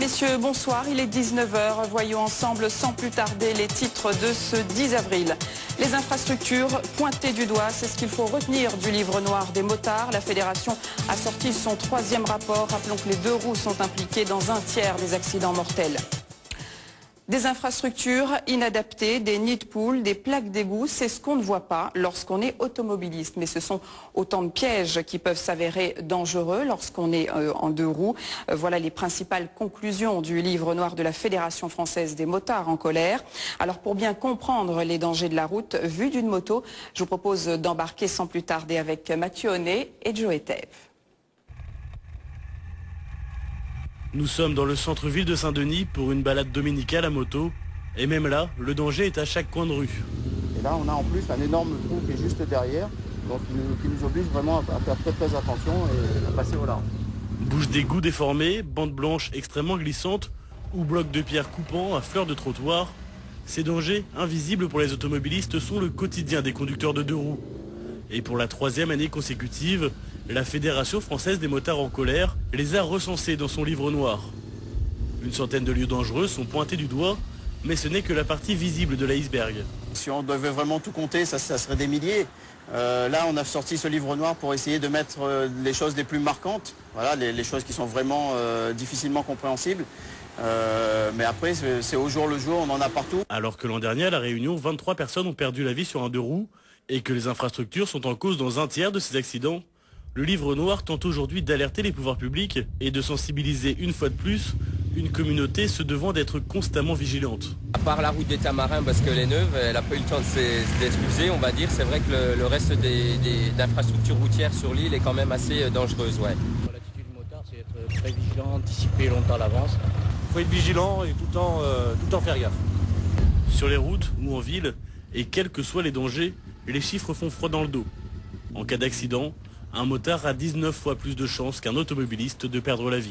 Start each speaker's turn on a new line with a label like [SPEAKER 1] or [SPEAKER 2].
[SPEAKER 1] messieurs, bonsoir. Il est 19 h. Voyons ensemble sans plus tarder les titres de ce 10 avril. Les infrastructures pointées du doigt, c'est ce qu'il faut retenir du livre noir des motards. La fédération a sorti son 3e rapport. Rappelons que les 2 roues sont impliquées dans un tiers des accidents mortels. Des infrastructures inadaptées, des nids de poules, des plaques d'égout, c'est ce qu'on ne voit pas lorsqu'on est automobiliste. Mais ce sont autant de pièges qui peuvent s'avérer dangereux lorsqu'on est en 2 roues. Voilà les principales conclusions du livre noir de la Fédération française des motards en colère. Alors pour bien comprendre les dangers de la route vue d'une moto, je vous propose d'embarquer sans plus tarder avec Mathieu Honnet et Joe Etève.
[SPEAKER 2] Nous sommes dans le centre-ville de Saint-Denis pour une balade dominicale à moto. Et même là, le danger est à chaque coin de rue.
[SPEAKER 3] Et là, on a en plus un énorme trou qui est juste derrière, donc qui nous oblige vraiment à faire très attention et à passer au large.
[SPEAKER 2] Bouches d'égout déformées, bandes blanches extrêmement glissantes ou blocs de pierre coupants à fleur de trottoir. Ces dangers, invisibles pour les automobilistes, sont le quotidien des conducteurs de 2 roues. Et pour la 3e année consécutive, la Fédération française des motards en colère les a recensés dans son livre noir. Une centaine de lieux dangereux sont pointés du doigt, mais ce n'est que la partie visible de l'iceberg.
[SPEAKER 3] Si on devait vraiment tout compter, ça serait des milliers. Là, on a sorti ce livre noir pour essayer de mettre les choses les plus marquantes, voilà, les choses qui sont vraiment difficilement compréhensibles. Mais après, c'est au jour le jour, on en a partout.
[SPEAKER 2] Alors que l'an dernier, à La Réunion, 23 personnes ont perdu la vie sur un 2 roues et que les infrastructures sont en cause dans un tiers de ces accidents, le livre noir tente aujourd'hui d'alerter les pouvoirs publics et de sensibiliser une fois de plus une communauté se devant d'être constamment vigilante.
[SPEAKER 4] À part la route des Tamarins, parce qu'elle est neuve, elle n'a pas eu le temps d'être usée, on va dire. C'est vrai que le reste d'infrastructures routières sur l'île est quand même assez dangereuse. Ouais.
[SPEAKER 5] L'attitude du motard, c'est être très vigilant, anticiper longtemps à l'avance. Il faut être vigilant et tout le temps faire gaffe.
[SPEAKER 2] Sur les routes ou en ville, et quels que soient les dangers, les chiffres font froid dans le dos. En cas d'accident, un motard a 19 fois plus de chances qu'un automobiliste de perdre la vie.